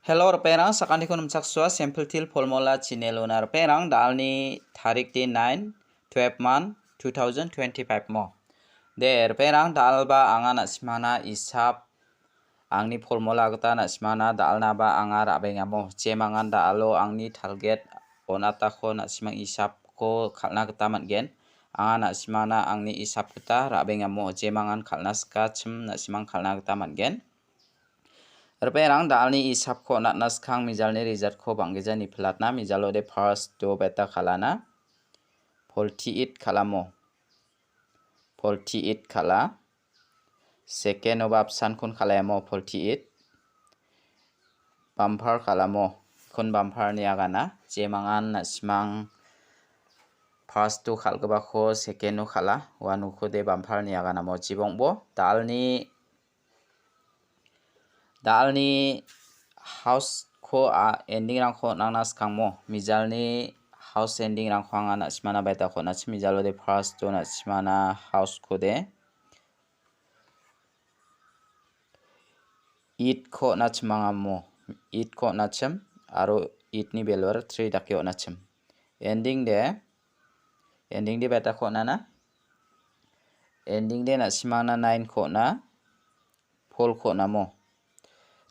Hello perang sakandi kunum saksua sample til formula chinelonar perang dalni tarik di 9 12 month 2025 mo der perang dalba angana simana isap angni formula gata na simana dalna ba anga rabenga mo chemangan dalo angni target onata ko na simang isap ko khalna gata matgen angana simana angni isap gata rabenga mo chemangan khalna ska chim na simang khalna gata matgen Perang dalni isap ko natnas khang mijalni result ko banggejani pelatna mijalo de first do beta khalana 48 khalamo 48 khala second obab san kun khalamo 48 bumper khalamo kun bumper ni agana jemangan na simang first do khalgaba ko second no khala wanu ko de bumper ni agana mo jibongbo dalni house ko ending rang ko nangnas kangmo mijalni house ending rang ko angana simana beta ko na mijalo de first to na simana house ko de it ko na chimangamo it ko na chim aro it ni belor 3 dakyo na chim ending de beta ko na ending de na simana 9 ko na pol ko na mo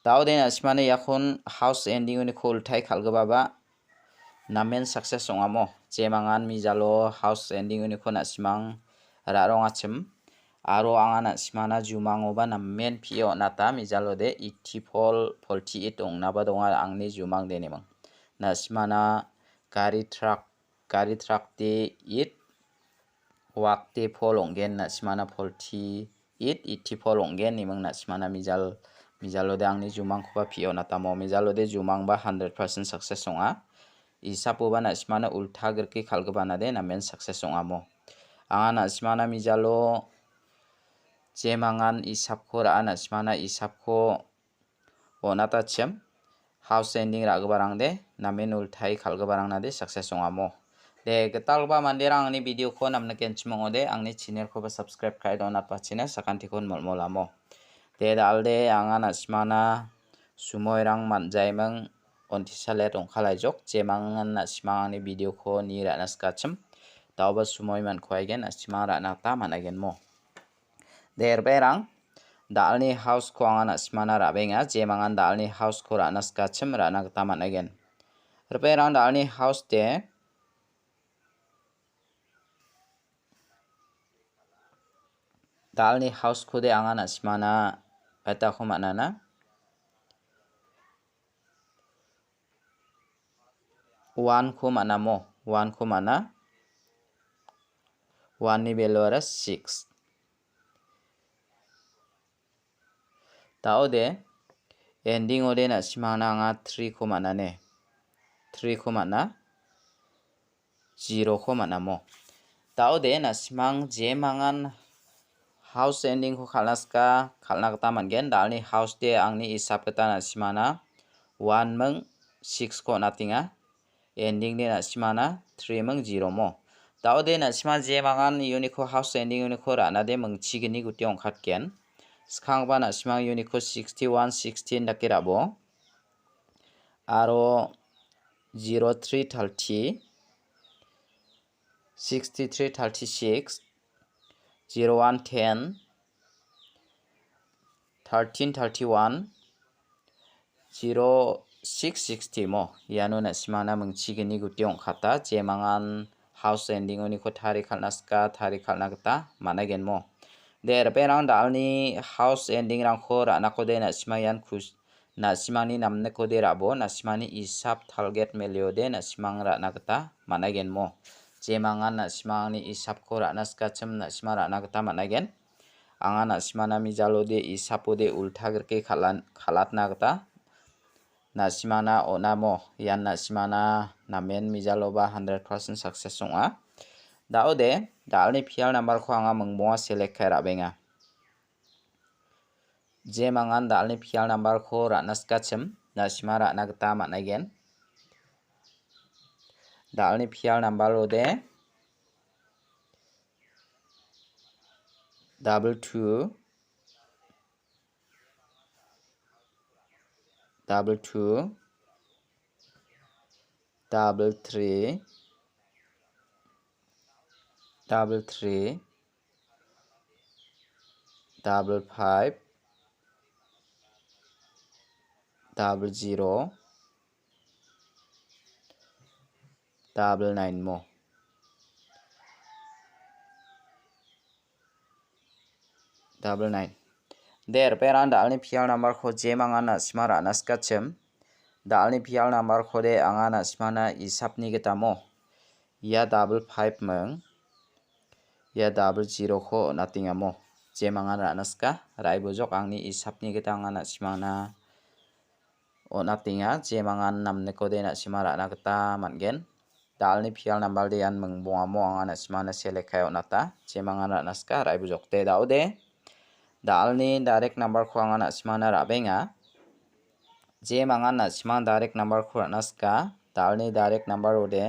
Tao den asmane yakun house ending uni khol thai khalgaba namen success ongamo jemangan mijalo house ending uni khona simang rarong achim aro angana simana jumango ba namen pio nata mijalo de itipol polti itong naba donga angni jumang denemang na simana gari truck de it wakte polonggen na simana polti it itipol onggen nimang na simana mijalo de angni jumang ko ba pio natamo mijalo de jumang ba 100% success onga isapo ba na simana ulta gerke khalgaba de na men success onga mo angana simana mijalo jemangan isap ko ra na simana isap ko onata chem house ending ra gbarang de na men ultai khalgaba na de success onga mo de getalba manderang ni video ko namna kenchmong ode angni channel ko ba subscribe kai donat pachina sakanti kon molmolamo de dalde angana simana sumoirang manjaimang ontisale tongkhalaijok jemangan na simangni video ko ni rana skachim tawba sumoi man khwaigen asimang rana ta managen mo derberang dalni house ko angana simana rabenga jemangan dalni house ko rana skachim rana ta managen derberang dalni house de dalni house ko de angana simana beta ko manana 1 ko manamo 1 ko mana 1 ni belora 6 tao de ending ode na simana nga 3 ko manane 3 ko mana 0 ko manamo tao de na simang jemangan house ending ko khalnaska khalna gata mangen dalni house de angni isap gata na simana 1 meng 6 ko natinga ending de na simana 3 meng 0 mo tao de na sima jemangan uniko house ending uniko rana de meng chigini guti ongkhatken skhang ba na simang uniko 61 16 dakirabo aro 03 30 63 36 01 10 13 31 0660 mo yano na simana mengchigini guti ongkhata jemangan house ending uni ko thari khalnaska thari khalna gata managen mo der perang dalni house ending rang ko rana ko de na simayan khus na simani namne ko de rabo na simani isap target melio de na simang rana gata managen mo jemangan na simangni isap ko rana ska chim na sima rana gata managen anga na simana mijalo de isapo de ulta gerke khalatna gata na simana onamo yan na simana namen mijalo ba 100% success onga dao de dalni pial number ko anga mengmoa select kai rabenga jemangan dalni pial number ko rana skachim na sima rana gata managen dalni pial number ode 22 double 2 double 3 double 3 double 5 double 0 double 9 mo double 9 der peran dalni pial number kho je mangana smara naskachem dalni pial number khode angana smana isapni getamo ya double 5 meng ya double 0 kho natingamo je mangana naska rai bojok angni isapni getangana smana onatinga je mangan namne kode na smara na geta mangen dalni pial number de an meng bongamo angana smana selekhay onata je mangana naska rai bojok te daude dalni direct number kho angana smana rabenga je mangana smang direct number kho naska dalni direct number ode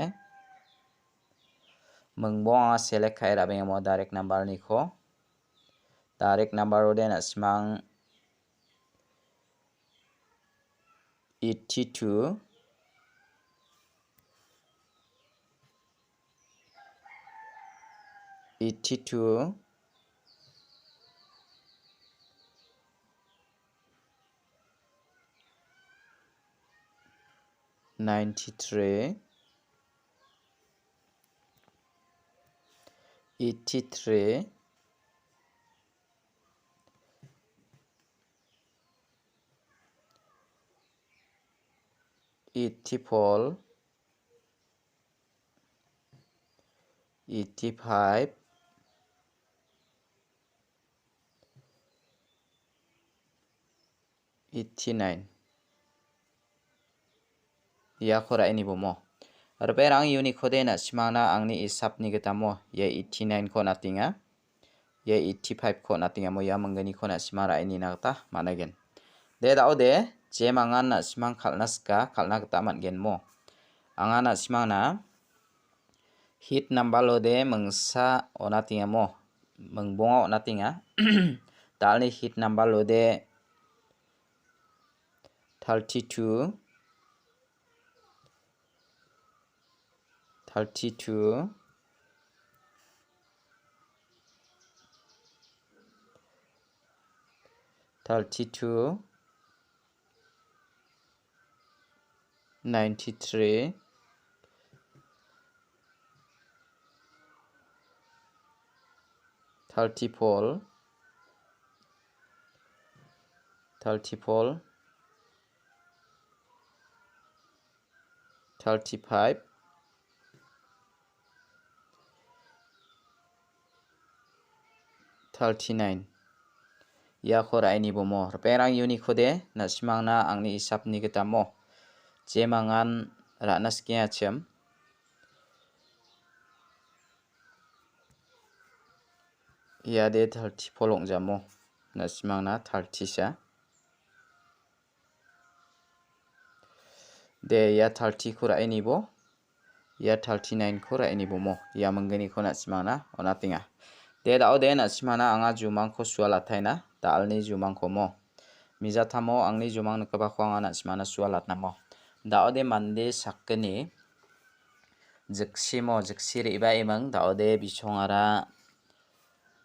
mengbong anga select khai rabenga mo direct number ni kho direct number ode na smang 82 82 93 83 84 85 89 ya khora ini bomo Perang unik khode na smana angni isapni getamo ya 89 kho natinga ya 85 kho natinga mo ya mangani kho na smara ini nagta managen de daude je mangan na smang khalnaska khalna geta mangen mo angana smana hit number lode mengsa onatinga mo mengbonga onatinga dalni hit number lode 32 32 32 93 34 34 35 39 ya khora ini bomo perang unik khode na smangna angni isapni getamo je mangan ranaskia chem ya de 30 polong jamo na smangna 30 sa de ya 30 khora ini bo ya 39 khora ini bomo ya mangani khona smangna onatinga de daude na smana anga jumang kho suala thaina dalni jumang kho mo mijathamo angni jumang nakaba kho anga na smana suala tnamo daude mande sakkani jiksimo jiksiri iba imang daude bisongara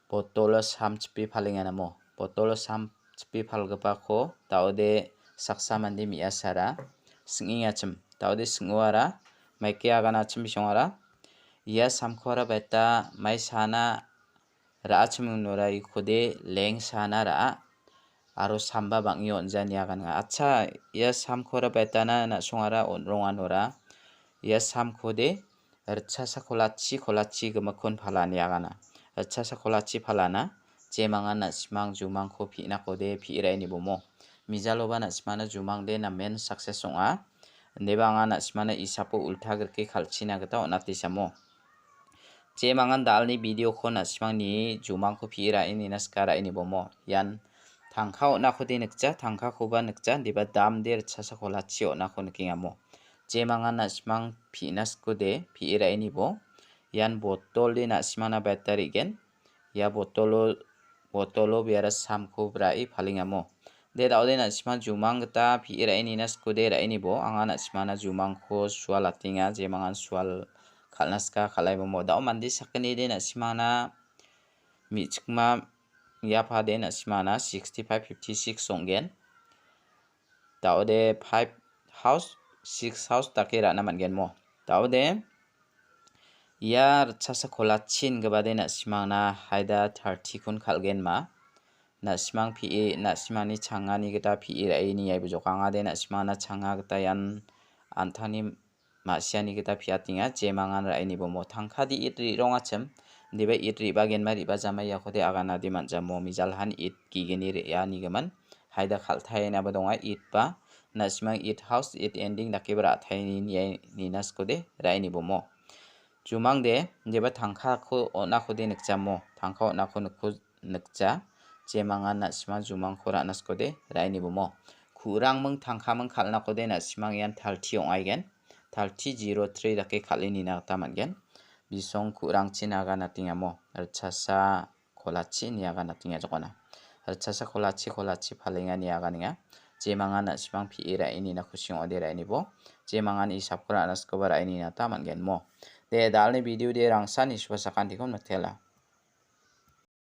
botolo samchpi phalingana mo botolo samchpi phalgapa kho daude saksa mande miasara singinga chim daude singwara maike agana chim bisongara ya samkhora beta mai sana ra chimung nora ikhode leng sana ra aro samba bangi onjani agan acha ya samkhora betana na songara onronga nora ya samkhode rchasa kholachi gmakon phalani agana rchasa kholachi phalana je manga na smang jumang kho phina kode phirai ni bomo mijaloba na smana jumang de na men success songa nebanga na smana isapo ultha gerke khalchina gata onati samo je mangan dalni video khona smangni jumang kho phira ini naskara ini bomo yan thangkha na khode nikcha thangkha khoba nikcha diba dam der chasa kholachi na kho nikingamo je mangan na smang phinas kode phira ini bo yan botol de na smana battery gen ya botolo biara sam kho brai phalingamo de da de na sima jumang geta pi ra ini nas ko de ra ini bo anga na sima na jumang ko swal atinga je mangan swal khalnaska khalai mo da mandi sakni de na sima na mi chikma ya pha de na sima na 6556 songgen da de 5 house 6 house takira na man gen mo da de ya chasa khola chin gaba de na sima na haida 30 kun khalgen ma na simang pi na simani changani geta pi ra ini ai bujok anga de na simana changa geta yan anthani masiani geta piatinga je mangan ra ini bo mo thangkha di itri ronga chem debe itri bagen mari ba jamai ya khode agana di manja mo mijalhan it kigeni re ya ni gaman haida khalthai na ba donga it ba na simang it house it ending da kebra thai ni nas kode ra ini bo mo jumang de deba thangkha kho na khode nikcha mo thangkha na kho nikcha je mangan na sima jumang khora nas kode raini bomo khurang mung thangkha mung khalna kode na simang yan thalthi ong aigen thalthi 03 dake khalini na ta mangen bisong khurang chinaga na tingamo archasa kholachi niaga na tinga jokona archasa kholachi phalenga niaga ninga je mangan na simang pi ra ini na khusyong ode raini bo je mangan i sapkora nas ko raini na ta mangen mo de dalni video de rangsa ni subasakan tikon maktela